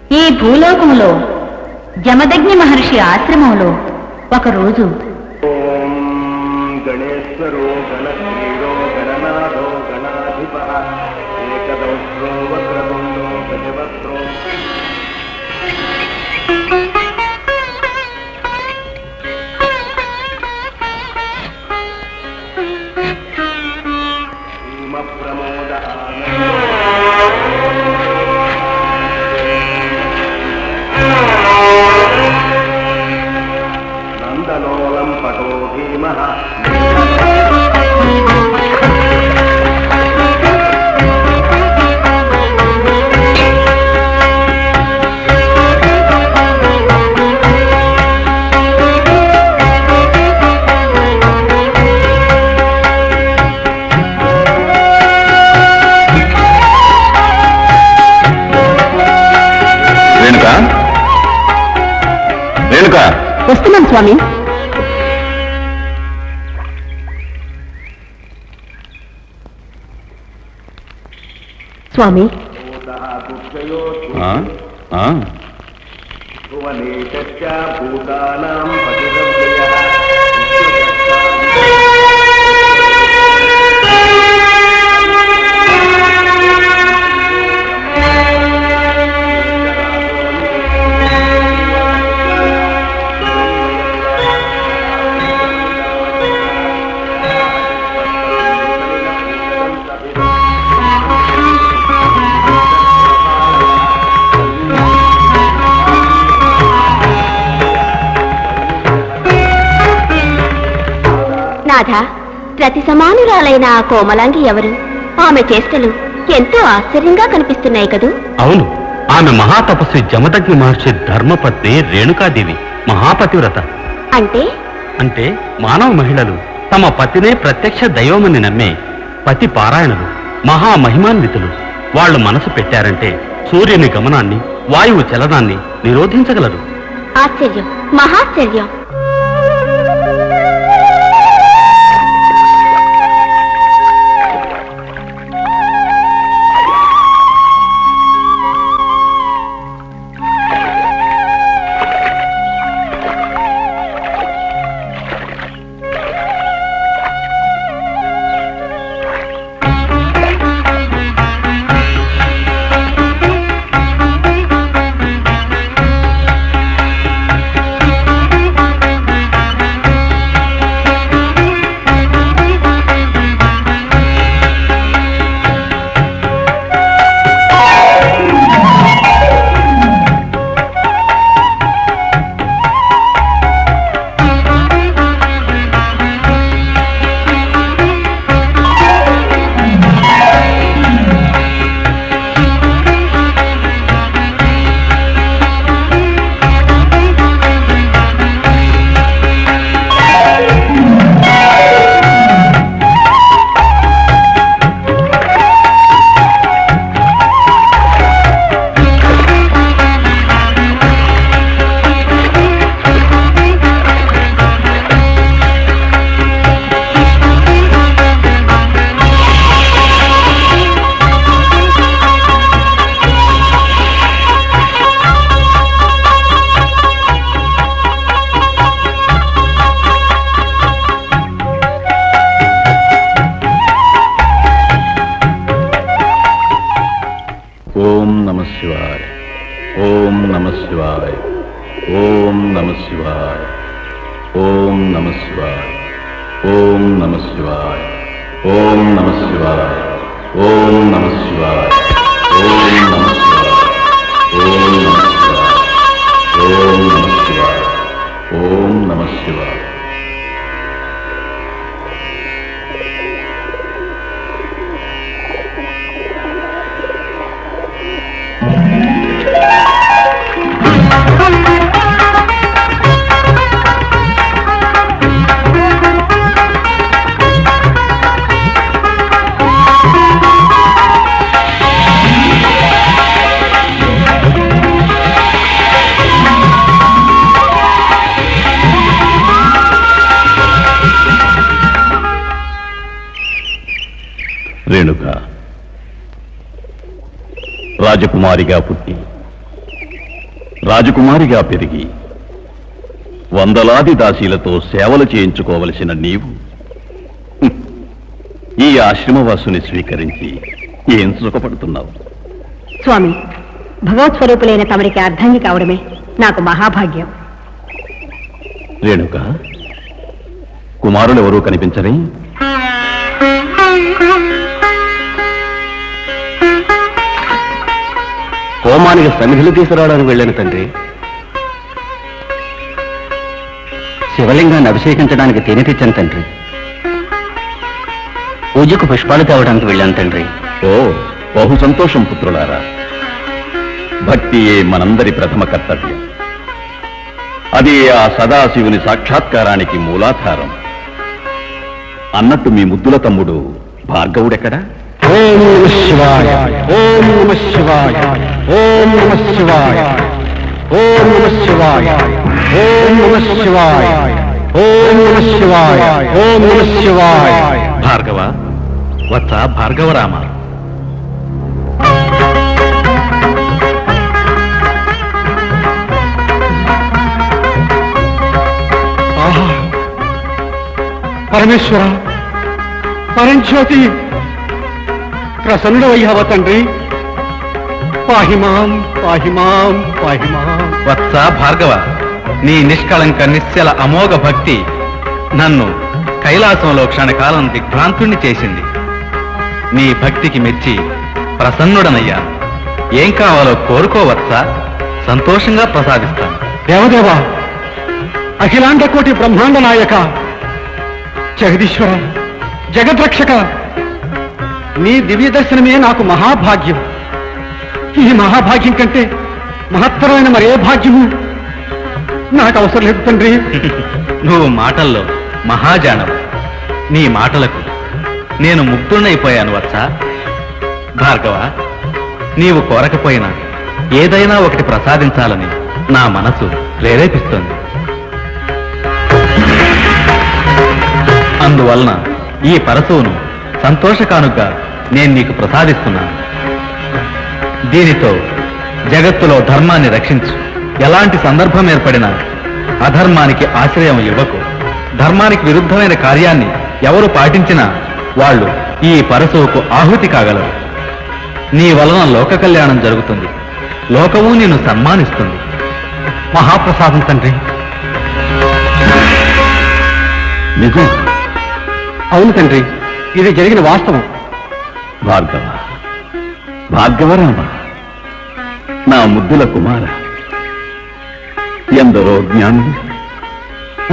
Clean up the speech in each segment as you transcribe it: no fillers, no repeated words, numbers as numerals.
ఈ భూలోకములో జమదగ్ని మహర్షి ఆశ్రమంలో ఒకరోజు గణేశ్వరో గణశ్రీరో గణనాథో గణాధిప ఏకదౌత్రో వక్రతుండో గజవత్రో ప్రమోద నందలోలం పటో భీమః వస్తున్నాం స్వామి. స్వామి భూతానాం నాథ, ప్రతి సమానురాలైన ఆ కోమలాంగి ఎవరు? ఆమె చేష్టలు ఎంతో ఆశ్చర్యంగా కనిపిస్తున్నాయి కదూ? అవును, ఆమె మహాతపస్వి జమదగ్ని మహర్షి ధర్మపత్ని రేణుకాదేవి, మహాపతివ్రత. అంటే అంటే మానవ మహిళలు తమ పతినే ప్రత్యక్ష దైవమని నమ్మే పతి పారాయణులు, మహామహిమాన్వితులు. వాళ్లు మనసు పెట్టారంటే సూర్యుని గమనాన్ని, వాయువు చలనాన్ని నిరోధించగలరు. ఆశ్చర్యం, మహాశ్చర్యం. ఓం నమః శివాయ, ఓం నమః శివాయ, ఓం నమః శివాయ, ఓం నమః శివాయ, ఓం నమః శివాయ, ఓం నమః శివాయ, ఓం నమః శివాయ, ఓం నమః శివాయ, ఓం నమః శివాయ, ఓం నమః శివాయ, ఓం నమః శివాయ. రేణుక రాజకుమారిగా పుట్టి రాజకుమారిగా పెరిగి వందలాది దాసీలతో సేవలు చేయించుకోవలసిన నీవు ఈ ఆశ్రమవాసుని స్వీకరించి ఏం సుఖపడుతున్నావు? స్వామి, భగవత్ స్వరూపులైన తమరికి అర్ధంగి కావడమే నాకు మహాభాగ్యం. రేణుక, కుమారులు ఎవరూ కనిపించరే? హోమానికి సన్నిధులు తీసుకురావడానికి వెళ్ళాను తండ్రి. శివలింగాన్ని అభిషేకించడానికి తేనె తెచ్చాను తండ్రి. పూజకు పుష్పాలు తేవడానికి వెళ్ళాను తండ్రి. ఓ, బహు సంతోషం పుత్రులారా. భక్తియే మనందరి ప్రథమ కర్తవ్యం. అది ఆ సదాశివుని సాక్షాత్కారానికి మూలాధారం. అన్నట్టు మీ ముద్దుల తమ్ముడు భార్గవుడెక్కడా? ఓం నమః శివాయ, ఓం నమః శివాయ, ఓం నమః శివాయ, ఓం నమః శివాయ, ఓం నమః శివాయ, ఓం నమః శివాయ, ఓం నమః శివాయ. భార్గవ వత్స, భార్గవరామ. పరమేశ్వర, పరంజ్యోతి, ప్రసన్నుడవయ్యావ తండ్రి. పాహిమాం పాహిమాం పాహిమాం. వత్స భార్గవ, నీ నిష్కళంక నిశ్చల అమోఘ భక్తి నన్ను కైలాసంలో క్షణకాలం దిగ్భ్రాంతుణ్ణి చేసింది. నీ భక్తికి మెచ్చి ప్రసన్నుడనయ్యాను. ఏం కావాలో కోరుకోవత్స, సంతోషంగా ప్రసాదిస్తాను. దేవదేవ, అఖిలాండ కోటి బ్రహ్మాండ నాయక, జగదీశ్వర, జగద్రక్షక, నీ దివ్య దర్శనమే నాకు మహాభాగ్యం. ఈ మహాభాగ్యం కంటే మహత్తరమైన మరే భాగ్యము నాకు అవసరం లేదు తండ్రి. నువ్వు మాటల్లో మహాజానవు. నీ మాటలకు నేను ముగ్ధుణ్ణైపోయాను వత్స. భార్గవ, నీవు కోరకపోయినా ఏదైనా ఒకటి ప్రసాదించాలని నా మనసు ప్రేరేపిస్తోంది. అందువలన ఈ పరశువును సంతోషకానుగా నేను నీకు ప్రసాదిస్తున్నాను. దీనితో జగత్తులో ధర్మాన్ని రక్షించు. ఎలాంటి సందర్భం ఏర్పడినా అధర్మానికి ఆశ్రయం ఇవ్వకు. ధర్మానికి విరుద్ధమైన కార్యాన్ని ఎవరు పాటించినా వాళ్ళు ఈ పరశువుకు ఆహుతి కాగలరు. నీ వలన లోక కళ్యాణం జరుగుతుంది. లోకము నిన్ను సన్మానిస్తుంది. మహాప్రసాదం తండ్రి. నిజం? అవును తండ్రి, ఇది జరిగిన వాస్తవం. భార్గవ, భార్గవరామ, నా ముద్దుల కుమార, ఎందరో జ్ఞానులు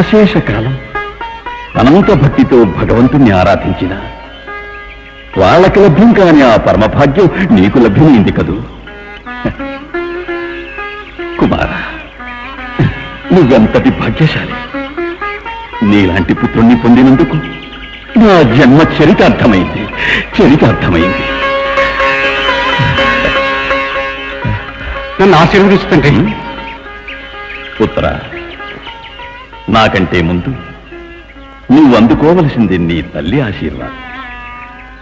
అశేష కాలం అనంత భక్తితో భగవంతుణ్ణి ఆరాధించిన వాళ్ళకి లభ్యం కాని ఆ పరమభాగ్యం నీకు లభ్యమైంది కదూ. కుమార, నువ్వెంతటి భాగ్యశాలి. నీలాంటి పుత్రుణ్ణి పొందినందుకు నా జన్మ చరితార్థమైంది, చరితార్థమైంది. నన్ను ఆశీర్వదిస్తుంటే పుత్ర, నాకంటే ముందు నువ్వు అందుకోవలసింది నీ తల్లి ఆశీర్వాదం.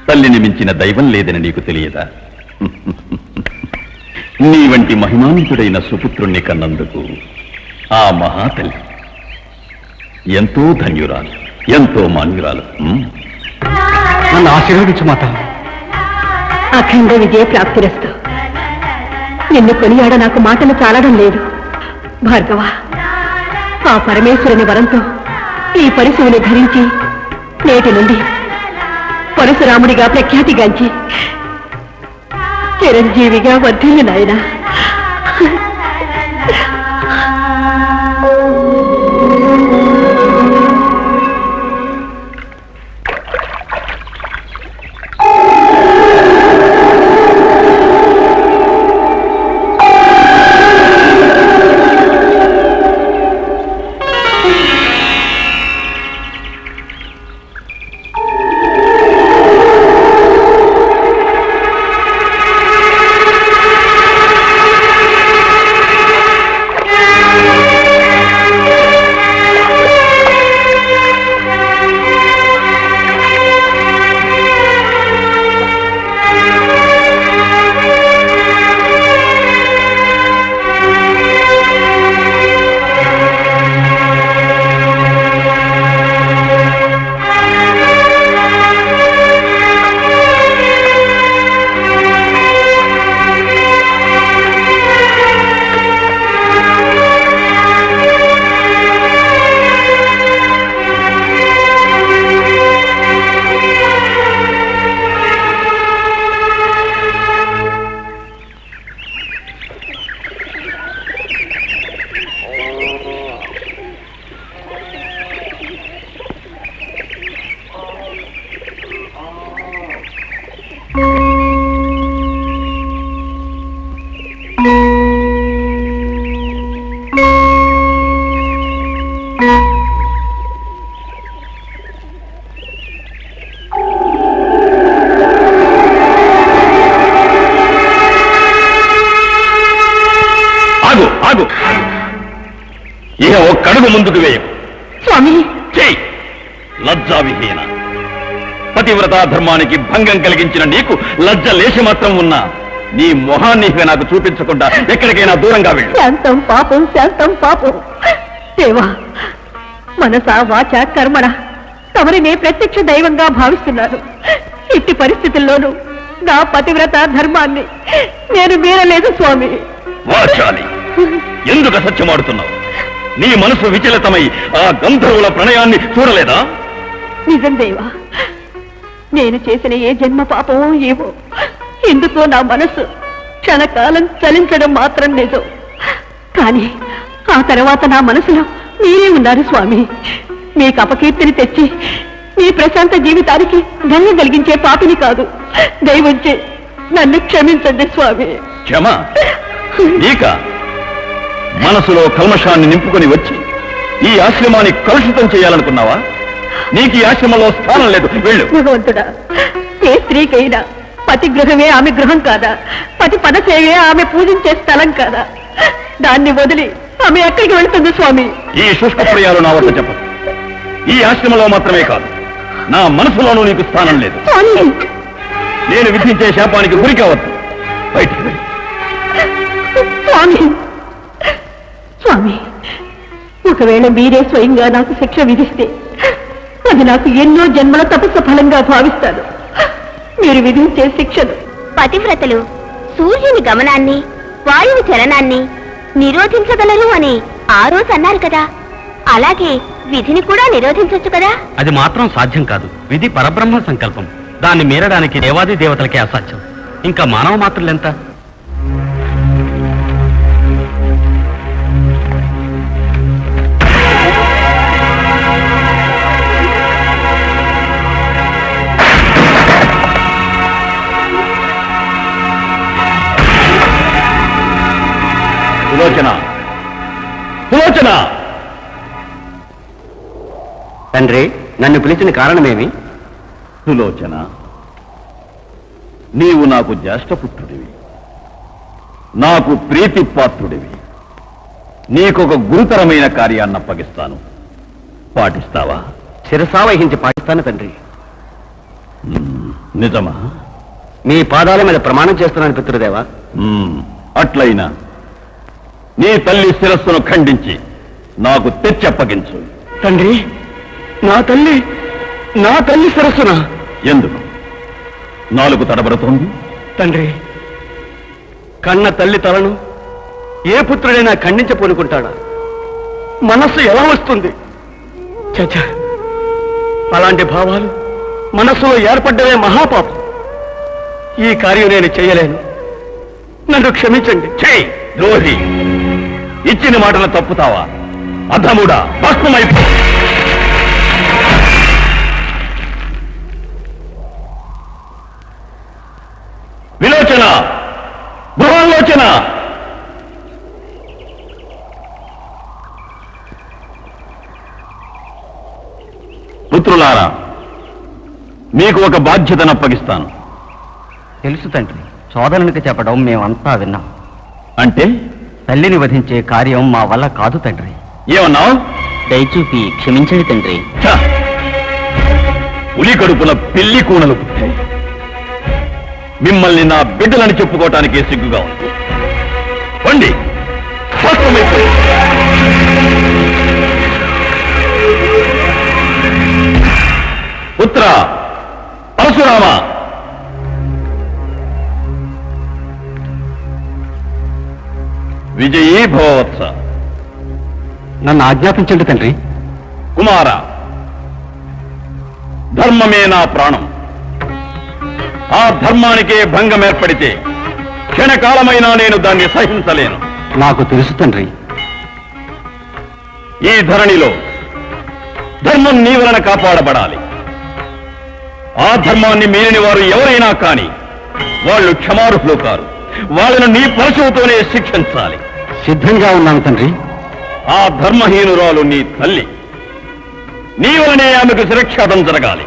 తల్లిని మించిన దైవం లేదని నీకు తెలియదా? నీ వంటి మహిమాన్వితుడైన సుపుత్రుణ్ణి కన్నందుకు ఆ మహాతల్లి ఎంతో ధన్యురాలు, ఎంతో మాన్యురాలు. నన్ను ఆశీర్వదించు మాత. అఖండ విజయ ప్రాప్తిరస్తు. నిన్ను కొనియాడ నాకు మాటలు చాలడం లేదు. భార్గవ, ఆ పరమేశ్వరుని వరంతో ఈ పరశువుని ధరించి నేటి నుండి పరశురాముడిగా ప్రఖ్యాతిగాంచి చిరంజీవిగా వర్ధిల్లు నాయనా. ఆగు. ఇక ఒక్కడుగు ముందుకు వేయకు. స్వామి చెయ్యి. లజ్జావిహీన పతివ్రతా ధర్మానికి భంగం కలిగించిన నీకు లజ్జ లేశి మాత్రం ఉన్నా నీ మొహాన్ని ఇక నాకు చూపించకుండా ఎక్కడికైనా దూరంగా వెళ్ళు. శాంతం పాపం శాంతం పాపం. దేవా, మనసా వాచ కర్మణ తమరినే ప్రత్యక్ష దైవంగా భావిస్తున్నాను. ఇట్టి పరిస్థితుల్లోనూ నా పతివ్రత ధర్మాన్ని నేను మీరలేదు స్వామి. వాచాలి, ఎందుకు అసత్యమాడుతున్నావు? నీ మనసు విచలితమై ఆ గంధర్వుల ప్రణయాన్ని చూడలేదా? నిజం దేవా, నేను చేసిన ఏ జన్మ పాపమో ఏవో ఎందుకో నా మనసు క్షణకాలం చలించడం మాత్రం నిజం. కానీ ఆ తర్వాత నా మనసులో మీరే ఉన్నారు స్వామి. మీకు అపకీర్తిని తెచ్చి మీ ప్రశాంత జీవితానికి భంగం కలిగించే పాపిని కాదు. దయవుంచి నన్ను క్షమించండి స్వామి. క్షమ నీక? మనసులో కల్మషాన్ని నింపుకొని వచ్చి ఈ ఆశ్రమాన్ని కలుషితం చేయాలనుకున్నావా? నీకు ఈ ఆశ్రమంలో స్థానం లేదు, వెళ్ళు. భగవంతుడా, ఏ స్త్రీకైనా పతి గృహమే ఆమె గృహం కాదా? పతి పదసేవే ఆమె పూజించే స్థలం కాదా? దాన్ని వదిలి ఆమె ఎక్కడికి వెళుతుంది స్వామి? ఈ శుష్కప్రియాలు నా వద్ద చెప్పదు. ఈ ఆశ్రమంలో మాత్రమే కాదు, నా మనసులోనూ నీకు స్థానం లేదు. స్వామి, నేను విధించే శాపానికి గురి కావద్దు. బయటికి వెళ్ళి. స్వామి, స్వామి, ఒకవేళ మీరే స్వయంగా నాకు శిక్ష విధిస్తే అది నాకు ఎన్నో జన్మల తపస్సు ఫలంగా భావిస్తాను. మీరు విధించే శిక్షలు పతివ్రతలు సూర్యుని గమనాన్ని వాయువు చలనాన్ని నిరోధించగలరు అని ఆ రోజు అన్నారు కదా, అలాగే విధిని కూడా నిరోధించొచ్చు కదా? అది మాత్రం సాధ్యం కాదు. విధి పరబ్రహ్మ సంకల్పం. దాన్ని మీరడానికి దేవాది దేవతలకే అసాధ్యం. ఇంకా మానవ మాత్రులెంత? సులోచన, సులోచన! తండ్రి, నన్ను పిలిచిన కారణమేమి? సులోచన, నీవు నాకు జ్యేష్ఠపుత్రుడివి, నాకు ప్రీతిపాత్రుడివి. నీకొక గురుతరమైన కార్యాన్ని అప్పగిస్తాను. పాటిస్తావా? శిరసా వహించి పాటిస్తాను తండ్రి. నిజమా? మీ పాదాల మీద ప్రమాణం చేస్తున్నాను పితృదేవా. అట్లయినా నీ తల్లి శిరస్సును ఖండించి నాకు తెచ్చి అప్పగించు. తండ్రి, నా తల్లి శిరస్సున? ఎందుకు నాలుగు తడబడుతోంది? తండ్రి, కన్న తల్లి తలను ఏ పుత్రుడైనా ఖండించపోనుకుంటాడా? మనస్సు ఎలా వస్తుంది? చచ్చా, అలాంటి భావాలు మనస్సులో ఏర్పడ్డవే మహాపాపం. ఈ కార్యం నేను చేయలేను. నన్ను క్షమించండి. చెయ్యి ద్రోహి! ఇచ్చిన మాటలు తప్పుతావా? అధముడా, భస్మమైపో! విలోచన, బృహలోచన! పుత్రులారా, మీకు ఒక బాధ్యతను అప్పగిస్తాను. తెలుసు తండ్రి, సోదరునికి చెప్పడం మేమంతా విన్నాం. అంటే తల్లిని వధించే కార్యం మా వల్ల కాదు తండ్రి. ఏమన్నావు? దయచూపి క్షమించండి తండ్రి. ఛ! పులి కడుపున పిల్లి కూనలు పుట్టాయి. మిమ్మల్ని నా బిడ్డలని చెప్పుకోవటానికి సిగ్గుగా ఉంది. పండి పుత్ర పరశురామ, విజయీ భవవత్స. నన్ను ఆజ్ఞాపించండి తండ్రి. కుమార, ధర్మమే నా ప్రాణం. ఆ ధర్మానికే భంగం ఏర్పడితే క్షణకాలమైనా నేను దాన్ని సహించలేను. నాకు తెలుసు తండ్రి. ఈ ధరణిలో ధర్మం నీ వలన కాపాడబడాలి. ఆ ధర్మాన్ని మీరిన వారు ఎవరైనా కాని వాళ్ళు క్షమార్హులు కారు. వాళ్ళను నీ పరశువుతోనే శిక్షించాలి. సిద్ధంగా ఉన్నాను తండ్రి. ఆ ధర్మహీనురాలు నీ తల్లి. నీ వలనే ఆమెకు శిరక్షాటం జరగాలి.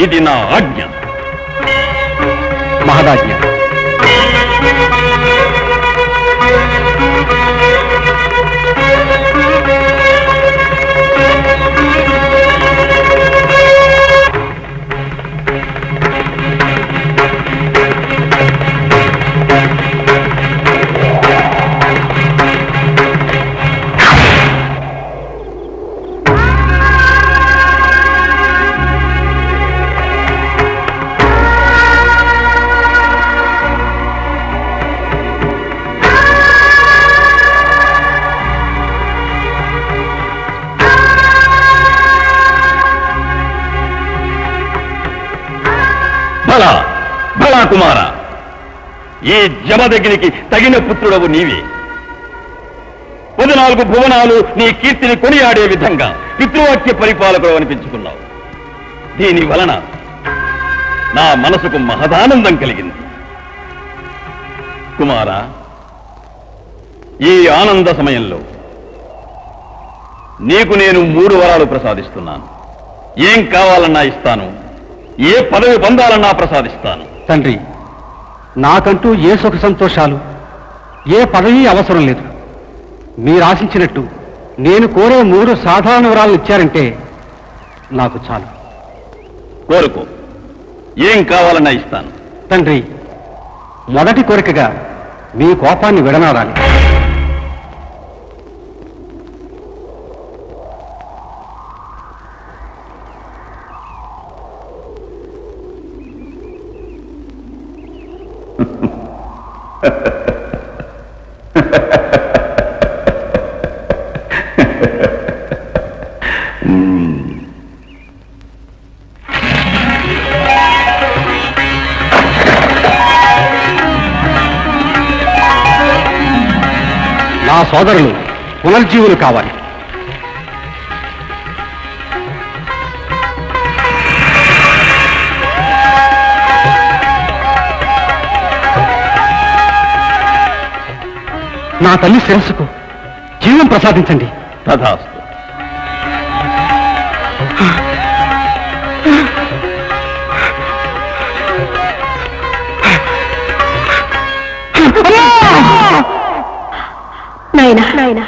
ఇది నా ఆజ్ఞ. మహదాజ్ఞ. భలా భలా కుమార, ఈ జమదగ్నికి తగిన పుత్రుడవు నీవే. 14 భువనాలు నీ కీర్తిని కొనియాడే విధంగా పితృవాక్య పరిపాలకుడు అనిపించుకున్నావు. దీని వలన నా మనసుకు మహదానందం కలిగింది. కుమార, ఈ ఆనంద సమయంలో నీకు నేను 3 వరాలు ప్రసాదిస్తున్నాను. ఏం కావాలన్నా ఇస్తాను, ఏ పదవి పొందాలన్నా ప్రసాదిస్తాను. తండ్రి, నాకంటూ ఏ సుఖ సంతోషాలు, ఏ పదవి అవసరం లేదు. మీరు ఆశించినట్టు నేను కోరే 3 సాధారణ వరాలు ఇచ్చారంటే నాకు చాలు. కోరుకో, ఏం కావాలన్నా ఇస్తాను. తండ్రి, మొదటి కోరికగా మీ కోపాన్ని విడనాడాలి. నా సోదరులు పునర్జీవులు కావాలి. నా తల్లి శిరస్సుకు జీవం ప్రసాదించండి. తథాస్తు. నాయనా నాయనా,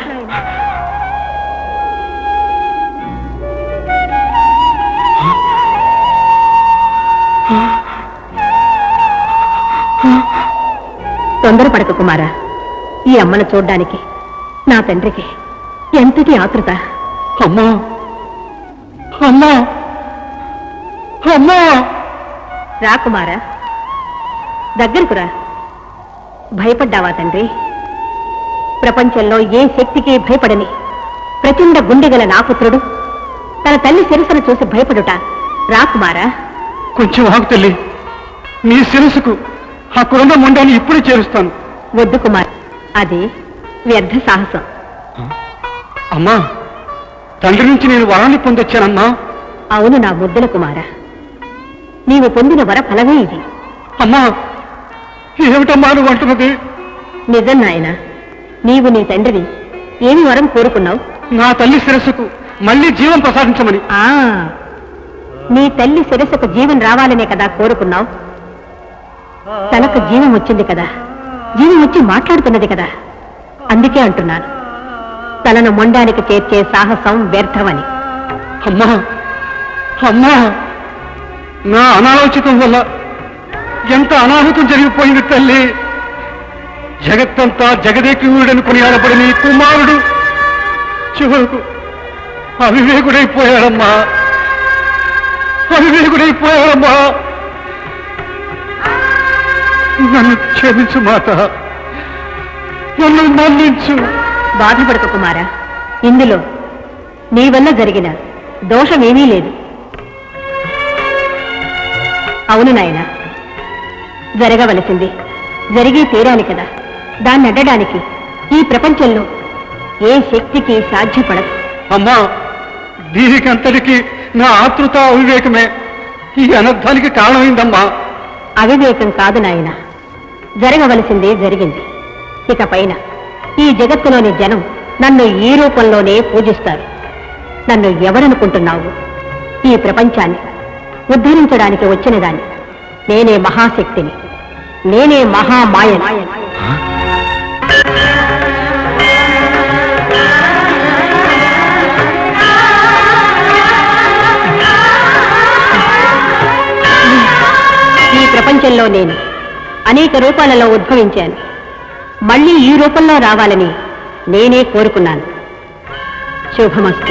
తొందరపడకు కుమారా. ఈ అమ్మను చూడ్డానికి నా తండ్రికి ఎంతటి ఆతృత. అమ్మా అమ్మా అమ్మా! రా కుమారా, దగ్గరకు రా. భయపడ్డావా తండ్రి? ప్రపంచంలో ఏ శక్తికి భయపడని ప్రచండ గుండెగల నా పుత్రుడు తన తల్లి శిరస్సును చూసి భయపడుట. రా కుమారా. కొంచెం ఆగు తల్లి, నీ శిరస్సుకు ఆ కురంద మొండాన్ని ఇప్పుడే చేరుస్తాను. వద్దు కుమార్, అది వ్యర్థ సాహసం. అమ్మా, తండ్రి నుంచి నేను వరాన్ని పొందొచ్చానమ్మా. అవును నా ముద్దల కుమార, నీవు పొందిన వర ఫలమే ఇది. అమ్మా, ఏమిటమ్మా నువ్వు అంటున్నది? నిజం నాయన, నీవు నీ తండ్రిని ఏమి వరం కోరుకున్నావు? నా తల్లి శిరస్సుకు మళ్ళీ జీవం ప్రసాదించమని. నీ తల్లి శిరస్సుకు జీవం రావాలనే కదా కోరుకున్నావు. తనకు జీవం వచ్చింది కదా, జీవం వచ్చి మాట్లాడుతున్నది కదా, అందుకే అంటున్నాను తనను మొండానికి చేర్చే సాహసం వ్యర్థమని. అమ్మా అమ్మా, నా అనాలోచితం వల్ల ఎంత అనాహుతం జరిగిపోయింది తల్లి. జగత్తంతా జగదేకుడని కొనియాడబడి నీ కుమారుడు చివరకు అవివేకుడైపోయాడమ్మా, అవివేకుడైపోయాడమ్మా. నన్ను క్షమించు మాత, నన్ను మన్నించు. బాధపడక కుమారా, ఇందులో నీ వల్ల జరిగిన దోషమేమీ లేదు. అవును నాయన, జరగవలసింది జరిగి తీరాలి కదా. దాన్ని అడ్డడానికి ఈ ప్రపంచంలో ఏ శక్తికి సాధ్యపడదు. అమ్మా, దీనికంతటికి నా ఆతృత అవివేకమే ఈ అనర్థానికి కారణమైందమ్మా. అవివేకం కాదు నాయన, జరగవలసిందే జరిగింది. ఇక పైన ఈ జగత్తులోని జనం నన్ను ఈ రూపంలోనే పూజిస్తారు. నన్ను ఎవరనుకుంటున్నావు? ఈ ప్రపంచాన్ని ఉద్ధరించడానికి వచ్చిన దాన్ని. నేనే మహాశక్తిని, నేనే మహామాయని. ఈ ప్రపంచంలో నేను అనేక రూపాలలో ఉద్భవించాను. మళ్ళీ ఈ రూపంలో రావాలని నేనే కోరుకున్నాను. శుభమస్తు.